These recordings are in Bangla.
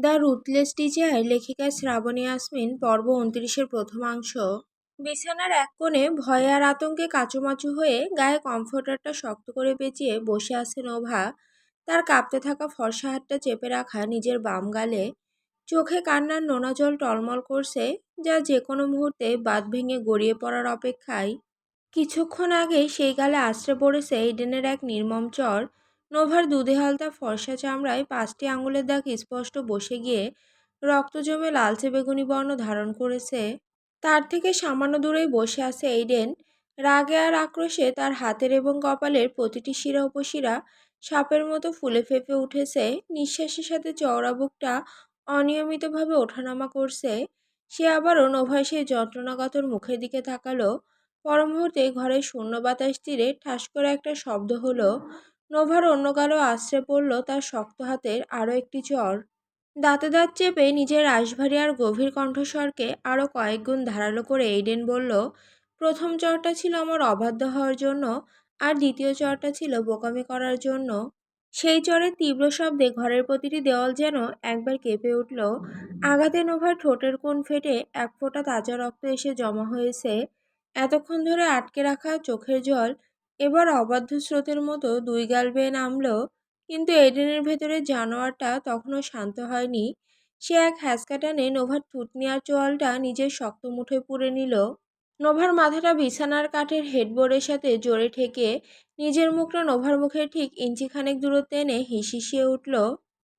দ্য রুথলেস ডিজায়ার লেখিকা শ্রাবণী ইয়াসমিন পর্ব ২৯-এর প্রথমাংশ। বিছানার এক কোণে ভয়ে আর আতঙ্কে কাঁচুমাচু হয়ে গায়ে কমফোর্টারটা শক্ত করে পেঁচিয়ে বসে আছে নোভা। তার কাঁপতে থাকা ফর্সা হাতটা চেপে রাখা নিজের বাম গালে। চোখে কান্নার নোনা জল টলমল করছে, যা যে কোনো মুহূর্তে বাঁধ ভেঙে গড়িয়ে পড়ার অপেক্ষায়। কিছুক্ষণ আগেই সেই গালে আছড়ে পড়েছে ইডেনের এক নির্মম চর। নোভার দুধে হালতা ফর্সা চামড়ায় ৫টি আঙুলের দাগ স্পষ্ট বসে গিয়ে রক্ত জমে লালচে বেগুনি বর্ণ ধারণ করেছে। তার থেকে সামান্য দূরেই বসে আছে এইডেন। রাগে আর আক্রোশে তার হাতের এবং কপালের প্রতিটি শিরা উপশিরা সাপের মতো ফুলে ফেঁপে উঠেছে। নিঃশ্বাসের সাথে চওড়া বুকটা অনিয়মিতভাবে ওঠানামা করছে। সে আবারও নোভার সেই যন্ত্রণাগতর মুখের দিকে তাকালো। পর মুহূর্তে ঘরের শূন্য বাতাস তীরে ঠাস করে একটা শব্দ হলো। নোভার অন্য গালও আছড়ে পড়ল তার শক্ত হাতের আরও একটি চর। দাঁতে দাঁত চেপে নিজের রাশভারী আর গভীর কণ্ঠস্বরকে আরও কয়েক গুণ ধারালো করে এইডেন বলল, প্রথম চরটা ছিল আমার অবাধ্য হওয়ার জন্য, আর দ্বিতীয় চরটা ছিল বোকামি করার জন্য। সেই চরের তীব্র শব্দে ঘরের প্রতিটি দেওয়াল যেন একবার কেঁপে উঠল। আঘাতে নোভার ঠোঁটের কোণ ফেটে এক ফোঁটা তাজা রক্ত এসে জমা হয়েছে। এতক্ষণ ধরে আটকে রাখা চোখের জল এবার অবাধ্য স্রোতের মতো দুই গাল বেয়ে নামল। কিন্তু এডেনের ভেতরের জানোয়ারটা তখনও শান্ত হয়নি। সে এক হ্যাঁচকা টানে নোভার থুতনি আর চোয়ালটা নিজের শক্ত মুঠোয় পুরে নিল। নোভার মাথাটা বিছানার কাঠের হেডবোর্ডের সাথে জোরে ঠেকে নিজের মুখটা নোভার মুখের ঠিক ইঞ্চিখানেক দূরত্বে এনে হিসিয়ে উঠল।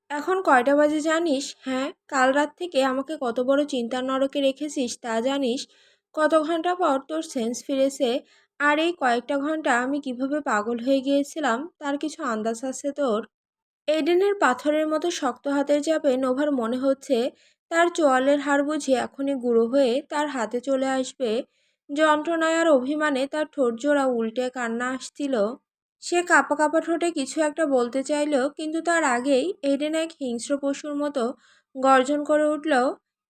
এখন কয়টা বাজে জানিস? হ্যাঁ, কাল রাত থেকে আমাকে কত বড় চিন্তার নরকে রেখেছিস তা জানিস? কত ঘন্টা পর তোর সেন্স ফিরেছে, আর এই কয়েকটা ঘন্টা আমি কিভাবে পাগল হয়ে গিয়েছিলাম তার কিছু আন্দাজ আছে তোর? এডেনের পাথরের মতো শক্ত হাতের চাপে নোভার মনে হচ্ছে তার চোয়ালের হাড় বুঝি এখনই গুঁড়ো হয়ে তার হাতে চলে আসবে। যন্ত্রণায় আর অভিমানে তার ঠোঁট জোড়া উল্টে কান্না আসছিল। সে কাঁপা কাঁপা ঠোঁটে কিছু একটা বলতে চাইল, কিন্তু তার আগেই এডেন এক হিংস্র পশুর মতো গর্জন করে উঠল,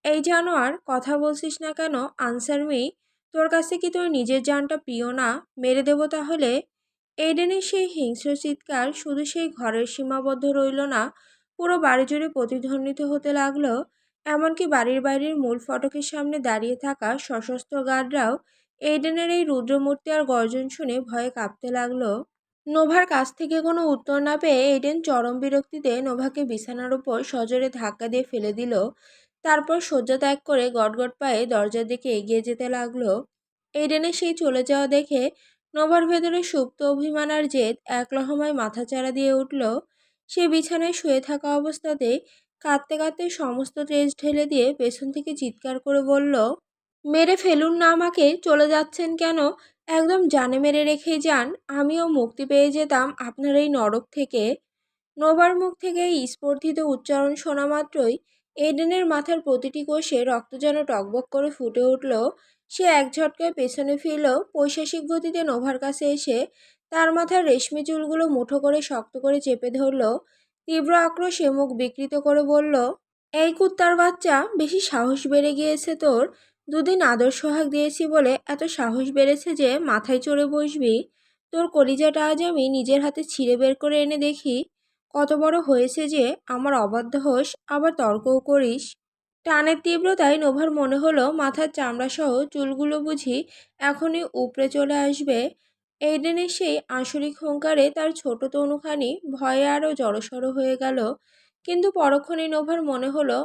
এই জানোয়ার, কথা বলছিস না কেন? Answer me. তোর কাছে কি তোর নিজের জানটা প্রিয় না? মেরে দেবো তাহলে। এইডেনের সেই হিংস্র চিৎকার শুধু সেই ঘরের সীমাবদ্ধ রইল না, পুরো বাড়ি জুড়ে প্রতিধ্বনিত হতে লাগলো। এমনকি বাড়ির বাইরের মূল ফটকের সামনে দাঁড়িয়ে থাকা সশস্ত্র গার্ডরাও এইডেনের এই রুদ্রমূর্তি আর গর্জন শুনে ভয়ে কাঁপতে লাগলো। নোভার কাছ থেকে কোনো উত্তর না পেয়ে এইডেন চরম বিরক্তিতে নোভাকে বিছানার উপর সজোরে ধাক্কা দিয়ে ফেলে দিল। তারপর শয্যা ত্যাগ করে গটগট পায়ে দরজার দিকে এগিয়ে যেতে লাগলো। এইডেনের সেই চলে যাওয়া দেখে নোভার ভেতরে সুপ্ত অভিমান আর জেদ এক লহমায় মাথাচাড়া দিয়ে উঠল। সে বিছানায় শুয়ে থাকা অবস্থাতে কাঁদতে কাঁদতে সমস্ত তেজ ঢেলে দিয়ে পেছন থেকে চিৎকার করে বলল, মেরে ফেলুন না আমাকে, চলে যাচ্ছেন কেন? একদম জানে মেরে রেখেই যান, আমিও মুক্তি পেয়ে যেতাম আপনার এই নরক থেকে। নোভার মুখ থেকে এই স্পর্ধিত উচ্চারণ শোনা মাত্রই এডেনের মাথার প্রতিটি কোষে রক্ত যেন টকবক করে ফুটে উঠল। সে এক ঝটকায় পেছনে ফিরল, পৈশাসিক গতিতে নোভার কাছে এসে তার মাথার রেশমি চুলগুলো মুঠো করে শক্ত করে চেপে ধরল। তীব্র আক্রোশে মুখ বিকৃত করে বলল, এই কুত্তার বাচ্চা, বেশি সাহস বেড়ে গিয়েছে তোর। দুদিন আদর সোহাগ দিয়েছি বলে এত সাহস বেড়েছে যে মাথায় চড়ে বসবি? তোর কলিজাটা আজ আমি নিজের হাতে ছিঁড়ে বের করে এনে দেখি কত বড় হয়েছে যে আমার অবাধ্য হোস, আবার তর্কও করিস। টানের তীব্রতায় নোভার মনে হলো মাথার চামড়াসহ চুলগুলো বুঝি এখনই উপড়ে চলে আসবে। এইডেনের সেই আঁশরিক হুঙ্কারে তার ছোট তনুখানি ভয়ে আরও জড়সড় হয়ে গেল। কিন্তু পরক্ষণেই নোভার মনে হলো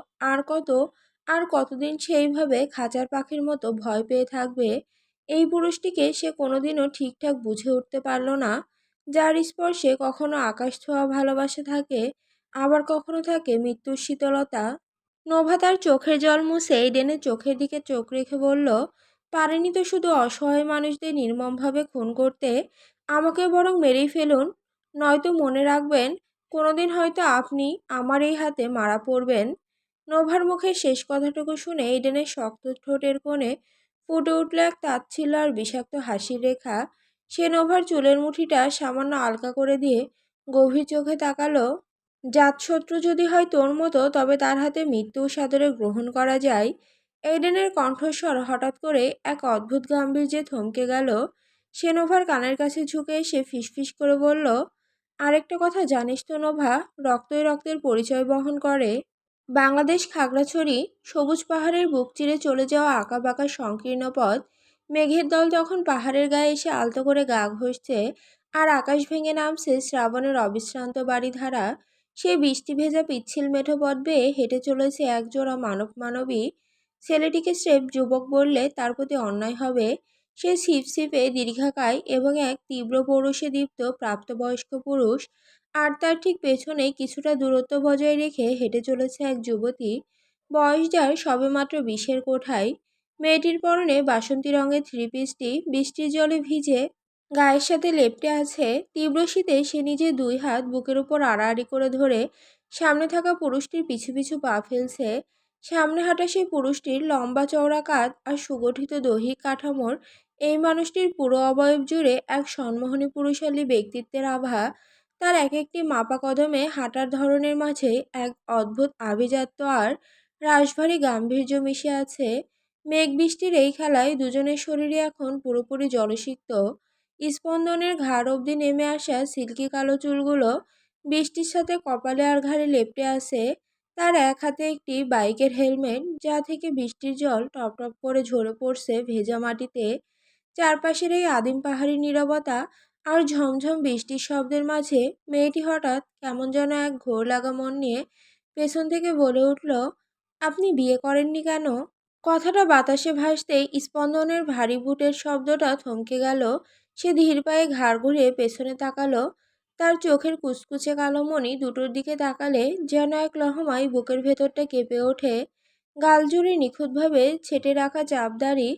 আর কতদিন সেইভাবে খাঁচার পাখির মতো ভয় পেয়ে থাকবে। এই পুরুষটিকে সে কোনোদিনও ঠিকঠাক বুঝে উঠতে পারল না, যার স্পর্শে কখনো আকাশ ছোঁয়া ভালোবাসা থাকে, আবার কখনো থাকে মৃত্যুর শীতলতা। নোভা তার চোখের জল মুছে এইডেনের চোখের দিকে চোখ রেখে বলল, পারেনি তো শুধু অসহায় মানুষদের নির্মমভাবে খুন করতে, আমাকে বরং মেরেই ফেলুন। নয়তো মনে রাখবেন, কোনোদিন হয়তো আপনি আমার এই হাতে মারা পড়বেন। নোভার মুখের শেষ কথাটুকু শুনে এইডেনের শক্ত ঠোঁটের কোণে ফুটে উঠল এক তাচ্ছিল্য আর বিষাক্ত হাসির রেখা। সে নোভার চুলের মুঠিটা সামান্য আলকা করে দিয়ে গভীর চোখে তাকালো। জাতশত্রু যদি হয় তোর মতো, তবে তার হাতে মৃত্যু সাদরে গ্রহণ করা যায়। এইডেনের কণ্ঠস্বর হঠাৎ করে এক অদ্ভুত গাম্ভীর্যে থমকে গেল। সে নোভার কানের কাছে ঝুঁকে এসে ফিসফিস করে বলল, আরেকটা কথা জানিস তো নোভা, রক্তই রক্তের পরিচয় বহন করে। বাংলাদেশ খাগড়াছড়ি সবুজ পাহাড়ের বুক চিরে চলে যাওয়া আঁকাবাঁকা সংকীর্ণ পথ। মেঘের দল তখন পাহাড়ের গায়ে এসে আলতো করে গা ঘষছে, আর আকাশ ভেঙে নামছে শ্রাবণের অবিশ্রান্ত বাড়িধারা। সেই বৃষ্টি ভেজা পিচ্ছিল মেঠো পথ বেয়ে হেঁটে চলেছে একজোড়া মানবী। ছেলেটিকে স্রেফ যুবক বললে তার প্রতি অন্যায় হবে। সে ছিপছিপে দীর্ঘাকায় এবং এক তীব্র পৌরুষে দীপ্ত প্রাপ্তবয়স্ক পুরুষ। আর তার ঠিক পেছনেই কিছুটা দূরত্ব বজায় রেখে হেঁটে চলেছে এক যুবতী, বয়স যার সবেমাত্র 20-এর কোঠায়। মেয়েটির পরনে বাসন্তী রঙের থ্রি পিসটি বৃষ্টির জলে ভিজে গায়ের সাথে লেপ্টে আছে। তীব্র শীতে সে নিজের দুই হাত বুকের উপর আড়াআড়ি করে ধরে সামনে থাকা পুরুষটির পিছু পিছু পা ফেলছে। সামনে হাঁটা সেই পুরুষটির লম্বা চওড়া কাঁধ আর সুগঠিত দৈহিক কাঠামোর এই মানুষটির পুরো অবয়ব জুড়ে এক সন্মোহনী পুরুষালী ব্যক্তিত্বের আভা। তার এক একটি মাপা কদমে হাঁটার ধরনের মাঝে এক অদ্ভুত আভিজাত্য আর রাশভারী গাম্ভীর্য মিশে আছে। মেঘ বৃষ্টির এই খেলায় দুজনের শরীরে এখন পুরোপুরি জলসিক্ত। স্পন্দনের ঘাড় অবধি নেমে আসা সিল্কি কালো চুলগুলো বৃষ্টির সাথে কপালে আর ঘাড়ে লেপ্টে আছে। তার এক হাতে একটি বাইকের হেলমেট, যা থেকে বৃষ্টির জল টপ টপ করে ঝরে পড়ছে ভেজা মাটিতে। চারপাশের এই আদিম পাহাড়ি নীরবতা আর ঝমঝম বৃষ্টির শব্দের মাঝে মেয়েটি হঠাৎ কেমন যেন এক ঘোর লাগা মন নিয়ে পেছন থেকে বলে উঠল, আপনি বিয়ে করেননি কেন? কথাটা বাতাসে ভাসতেই স্পন্দনের ভারী বুটের শব্দটা থমকে গেল। সে ধীর পায়ে ঘাড় ঘুরিয়ে পেছনে তাকালো। তার চোখের কুচকুচে কালো মণি দুটোর দিকে তাকালে যেন এক লহমায় বুকের ভেতরটা কেঁপে ওঠে। গাল জুড়ে নিখুঁতভাবে ছেটে রাখা চাপদাড়ি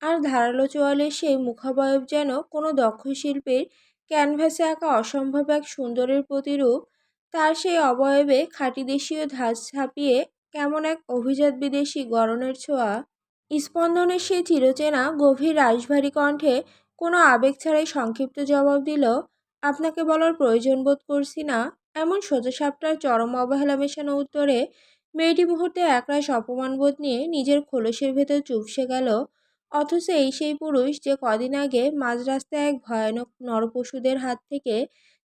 আর ধারালো চোয়ালের সেই মুখাবয়ব যেন কোনো দক্ষ শিল্পীর ক্যানভাসে আঁকা অসম্ভব এক সুন্দরের প্রতিরূপ। তার সেই অবয়বে খাঁটি দেশীয় ধাঁচ ছাপিয়ে কেমন এক অভিজাত বিদেশি গড়নের ছোঁয়া। স্পন্দনের সেই চিরচেনা গভীর রাশভারী কণ্ঠে কোনো আবেগ ছাড়াই সংক্ষিপ্ত জবাব দিল, আপনাকে বলার প্রয়োজন বোধ করছি না। এমন সোজাসাপটার চরম অবহেলা মেশানো উত্তরে মেয়েটি মুহূর্তে একরাশ অপমানবোধ নিয়ে নিজের খোলসের ভেতর চুপসে গেল। অথচ এই সেই পুরুষ যে কদিন আগে মাঝ রাস্তায় এক ভয়ানক নরপশুদের হাত থেকে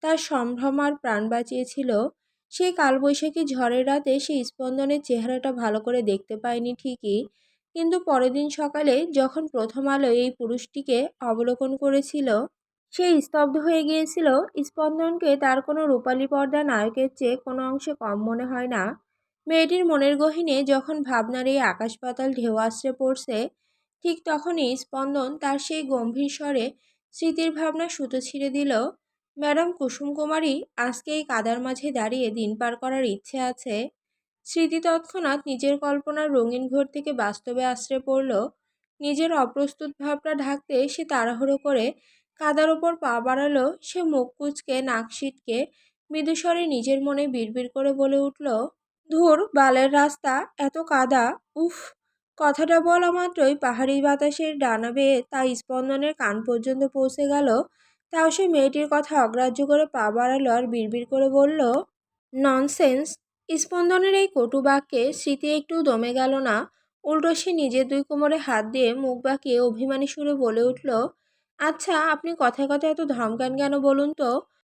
তার সম্ভ্রম আর প্রাণ বাঁচিয়েছিল। সেই কালবৈশাখী ঝড়ের রাতে সেই স্পন্দনের চেহারাটা ভালো করে দেখতে পায়নি ঠিকই, কিন্তু পরের দিন সকালে যখন প্রথম আলোয় এই পুরুষটিকে অবলোকন করেছিল, সে স্তব্ধ হয়ে গিয়েছিল। স্পন্দনকে তার কোনো রূপালী পর্দা নায়কের চেয়ে কোনো অংশে কম মনে হয় না। মেয়েটির মনের গহীনে যখন ভাবনার এই আকাশ পাতাল ঢেউ আছড়ে পড়ছে, ঠিক তখনই স্পন্দন তার সেই গম্ভীর স্বরে স্মৃতির ভাবনা সুতো ছিঁড়ে দিল। ম্যাডাম কুসুম কুমারী, আজকে এই কাদার মাঝে দাঁড়িয়ে দিন পার করার ইচ্ছে আছে। স্মৃতি তৎক্ষণাৎ নিজের কল্পনার রঙিন ঘোর থেকে বাস্তবে আশ্রয় পড়ল। নিজের অপ্রস্তুত ভাবটা ঢাকতে সে তাড়াহুড়ো করে কাদার ওপর পা বাড়ালো। সে মুখ কুঁচকে নাক সিটকে মৃদুস্বরে নিজের মনে বিড়বিড় করে বলে উঠল, ধুর বালের রাস্তা, এত কাদা, উফ। কথাটা বলা মাত্রই পাহাড়ি বাতাসের ডানা বেয়ে তা স্পন্দনের কান পর্যন্ত পৌঁছে গেল। তাও সে মেয়েটির কথা অগ্রাহ্য করে পা বাড়ালো আর বিড়বিড় করে বলল, ননসেন্স। স্পন্দনের এই কটু বাক্যে স্মৃতি একটু দমে গেল না। উল্টো সে নিজের দুই কোমরে হাত দিয়ে মুখ বাঁকিয়ে অভিমানী সুরে বলে উঠল, আচ্ছা, আপনি কথায় কথায় এত ধমকান কেন বলুন তো?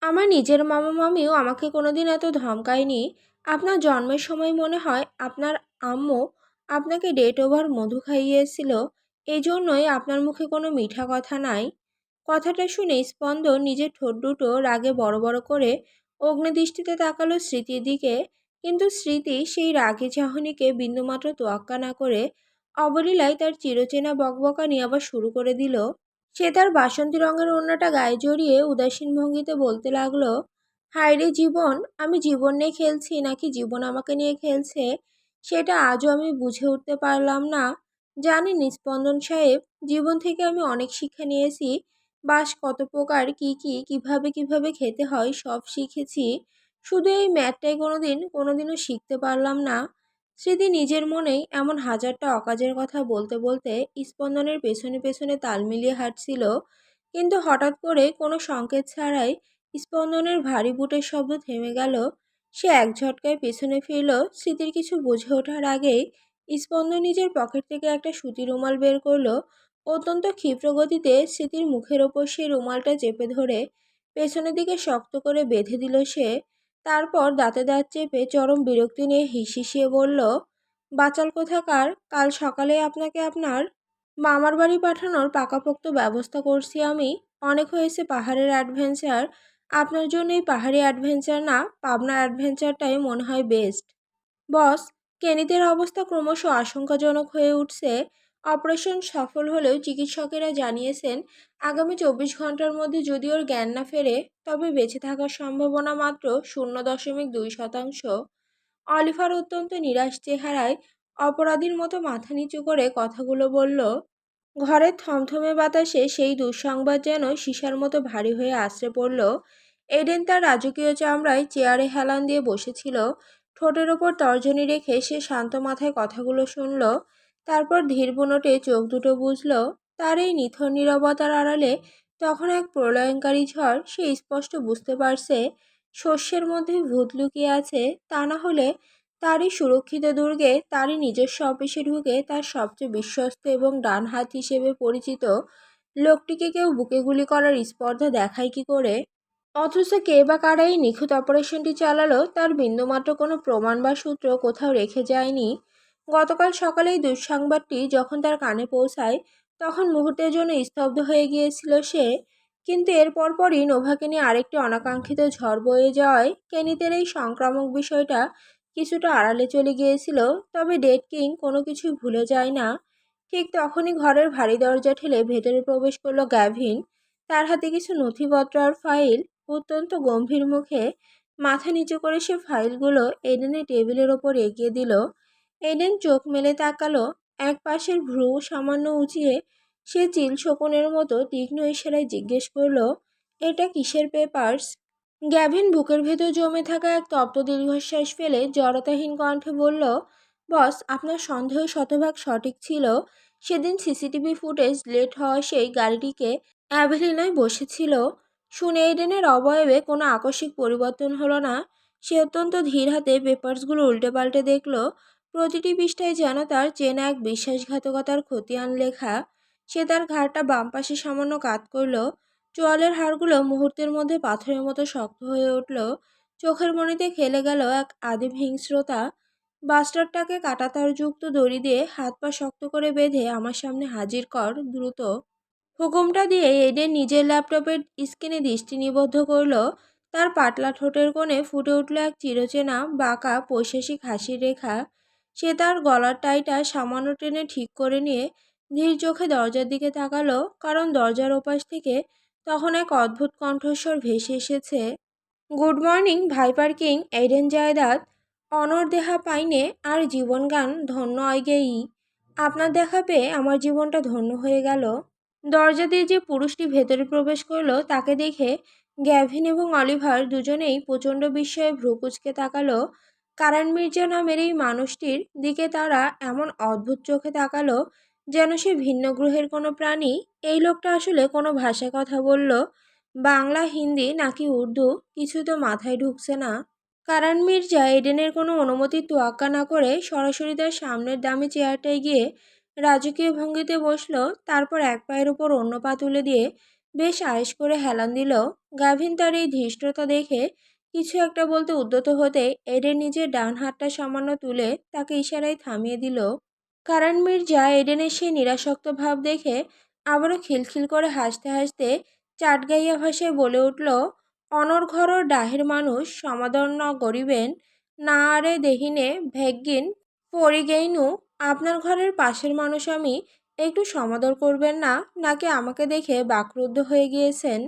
আমার নিজের মামা মামিও আমাকে কোনোদিন এত ধমকায়নি। আপনার জন্মের সময় মনে হয় আপনার আম্মু আপনাকে ডেট ওভার মধু খাইয়েছিল, এই জন্যই আপনার মুখে কোনো মিঠা কথা নাই। কথাটা শুনে স্পন্দন নিজের ঠোঁট দুটো রাগে বড় বড় করে অগ্নিদৃষ্টিতে তাকালো স্মৃতির দিকে, কিন্তু স্মৃতি সেই রাগী চাহনিকে বিন্দুমাত্র তোয়াক্কা না করে অবলীলায় তার চিরচেনা বকবকানি আবার শুরু করে দিল। সে তার বাসন্তী রঙের ওড়নাটা গায়ে জড়িয়ে উদাসীন ভঙ্গিতে বলতে লাগলো, হায়রে জীবন, আমি জীবন নিয়ে খেলছি নাকি জীবন আমাকে নিয়ে খেলছে, সেটা আজও আমি বুঝে উঠতে পারলাম না। জানেন স্পন্দন সাহেব, জীবন থেকে আমি অনেক শিক্ষা নিয়েছি। বাস কত প্রকার, কি কি কিভাবে কিভাবে খেতে হয় সব শিখেছি। শুধু এই ম্যাথটাই কোনোদিনও শিখতে পারলাম না। স্মৃতি নিজের মনেই এমন হাজারটা অকাজের কথা বলতে বলতে স্পন্দনের পেছনে পেছনে তাল মিলিয়ে হাঁটছিল, কিন্তু হঠাৎ করে কোনো সংকেত ছাড়াই স্পন্দনের ভারী বুটের শব্দ থেমে গেল। সে এক ঝটকায় পেছনে ফিরল। স্মৃতির কিছু বুঝে ওঠার আগেই স্পন্দন নিজের পকেট থেকে একটা সুতি রুমাল বের করলো। অত্যন্ত ক্ষিপ্র গতিতে স্মৃতির মুখের ওপর সেই রুমালটা চেপে ধরে পেছনের দিকে শক্ত করে বেঁধে দিল সে। তারপর দাঁতে দাঁত চেপে চরম বিরক্তি নিয়ে হিসিয়ে বলল, বাচাল কোথাকার, কাল সকালে আপনাকে আপনার মামার বাড়ি পাঠানোর পাকাপোক্ত ব্যবস্থা করছি আমি। অনেক হয়েছে পাহাড়ের অ্যাডভেঞ্চার। আপনার জন্য এই পাহাড়ি অ্যাডভেঞ্চার না, পাবনা অ্যাডভেঞ্চারটাই মনে হয় বেস্ট। বস, কেনিদের অবস্থা ক্রমশ আশঙ্কাজনক হয়ে উঠছে। অপারেশন সফল হলেও চিকিৎসকেরা জানিয়েছেন আগামী 24 ঘন্টার মধ্যে যদি ওর জ্ঞান না ফেরে তবে বেঁচে থাকার সম্ভাবনা মাত্র 0.2%। অলিভার অত্যন্ত নিরাশ চেহারায় অপরাধীর মতো মাথা নিচু করে কথাগুলো বলল। ঘরের থমথমে বাতাসে সেই দুঃসংবাদ যেন সীসার মতো ভারী হয়ে আছড়ে পড়ল। এডেন তার রাজকীয় চামড়ায় চেয়ারে হেলান দিয়ে বসেছিল। ঠোঁটের ওপর তর্জনী রেখে সে শান্ত মাথায় কথাগুলো শুনল। তারপর ধীর বুনোটে চোখ দুটো বুঝল। তার এই নিথর নীরবতার আড়ালে তখন এক প্রলয়ঙ্কারী ঝড়। সে স্পষ্ট বুঝতে পারছে শস্যের মধ্যে ভূত লুকিয়ে আছে। তা না হলে তারই সুরক্ষিত দুর্গে, তারই নিজস্ব অফিসে ঢুকে তার সবচেয়ে বিশ্বস্ত এবং ডান হাত হিসেবে পরিচিত লোকটিকে কেউ বুকে গুলি করার স্পর্ধা দেখায় কি করে? অথচ কে বা কারা এই নিখুঁত অপারেশনটি চালালো তার বিন্দুমাত্র কোনো প্রমাণ বা সূত্র কোথাও রেখে যায়নি। গতকাল সকালে এই দুঃসংবাদটি যখন তার কানে পৌঁছায় তখন মুহূর্তের জন্য স্তব্ধ হয়ে গিয়েছিল সে। কিন্তু এর পরপরই নোভাকে নিয়ে আরেকটি অনাকাঙ্ক্ষিত ঝড় বয়ে যাওয়ায় কেনিতের এই সংক্রামক বিষয়টা কিছুটা আড়ালে চলে গিয়েছিল। তবে ডেড কিং কোনো কিছুই ভুলে যায় না। ঠিক তখনই ঘরের ভারী দরজা ঠেলে ভেতরে প্রবেশ করলো গ্যাভিন। তার হাতে কিছু নথিপত্র আর ফাইল। অত্যন্ত গম্ভীর মুখে মাথা নিচু করে সে ফাইলগুলো এডেনের টেবিলের ওপর এগিয়ে দিল। এডেন চোখ মেলে তাকালো। এক পাশের ভ্রু সামান্য উঁচিয়ে সে চিল শকুনের মতো তীক্ষ্ণ ইশারায় জিজ্ঞেস করলো, এটা কিসের পেপারস? গ্যাভিন বুকের ভেতর জমে থাকা এক তপ্ত দীর্ঘশ্বাস ফেলে জড়তাহীন কণ্ঠে বলল, বস, আপনার সন্দেহ শতভাগ সঠিক ছিল। সেদিন সিসিটিভি ফুটেজ লেট হওয়া সেই গাড়িটিকে অ্যাভেলিনায় বসেছিল। শুনে এডেনের অবয়বে কোনো আকস্মিক পরিবর্তন হলো না। সে অত্যন্ত ধীর হাতে পেপারসগুলো উল্টে পাল্টে দেখল। প্রতিটি পৃষ্ঠায় যেন তার চেনা এক বিশ্বাসঘাতকতার খতিয়ান লেখা। সে তার ঘাড়টা বাম পাশে সামান্য কাত করল। চোয়ালের হাড়গুলো মুহূর্তের মধ্যে পাথরের মতো শক্ত হয়ে উঠল। চোখের মণিতে খেলে গেল এক আদিম হিংস্রতা। বাস্টারটাকে কাঁটাতারযুক্ত দড়ি দিয়ে হাত পা শক্ত করে বেঁধে আমার সামনে হাজির কর, দ্রুত। হুকুমটা দিয়ে এডেন নিজের ল্যাপটপের স্ক্রিনে দৃষ্টি নিবদ্ধ করল। তার পাতলা ঠোঁটের কোণে ফুটে উঠল এক চিরচেনা বাঁকা পৈশাসিক হাসির রেখা। সে তার গলার টাইটা সামান্য টেনে ঠিক করে নিয়ে ধীর চোখে দরজার দিকে তাকালো, কারণ দরজার ওপাশ থেকে তখন এক অদ্ভুত কণ্ঠস্বর ভেসে এসেছে। গুড মর্নিং ভাইপার কিং এডেন জায়দাদ। অনর দেহা পাইনে আর জীবনগান ধন্য অয়গেই। আপনার দেখা পেয়ে আমার জীবনটা ধন্য হয়ে গেল। দরজা দিয়ে যে পুরুষটি ভেতরে প্রবেশ করলো তাকে দেখে গ্যাভিন এবং অলিভার দুজনেই প্রচণ্ড বিস্ময়ে ভ্রু কুঁচকে তাকালো। কারান মির্জা নামের এই মানুষটির দিকে তারা এমন অদ্ভুত চোখে তাকালো যেন সে ভিন্ন গ্রহের কোনো প্রাণী। এই লোকটা আসলে কোনো ভাষায় কথা বলল, বাংলা, হিন্দি নাকি উর্দু, কিছু তো মাথায় ঢুকছে না। কারান মির্জা এডেনের কোনো অনুমতির তোয়াক্কা না করে সরাসরি তার সামনের দামি চেয়ারটায় গিয়ে রাজকীয় ভঙ্গিতে বসলো। তারপর এক পায়ের উপর অন্য পা তুলে দিয়ে বেশ আয়েশ করে হেলান দিল। গাভিন তার এই ধৃষ্টতা দেখে কিছু একটা বলতে উদ্যত হতে এডেন নিজের ডান হাতটা সামান্য তুলে তাকে ইশারায় থামিয়ে দিল। কারান মির্জা এডেনের সেই নিরাসক্ত ভাব দেখে আবারও খিলখিল করে হাসতে হাসতে চাটগাইয়া ভাষায় বলে উঠল, অনর্ঘর ডাহের মানুষ সমাদর ন গরিবেন, না আরে দেহিনে ভেগ্গিন পরিগেইনু। আপনার ঘরের পাশের মানুষ আমি, একটু সমাদর করবেন না? নাকি আমাকে দেখে বাকরুদ্ধ হয়ে গিয়েছেন?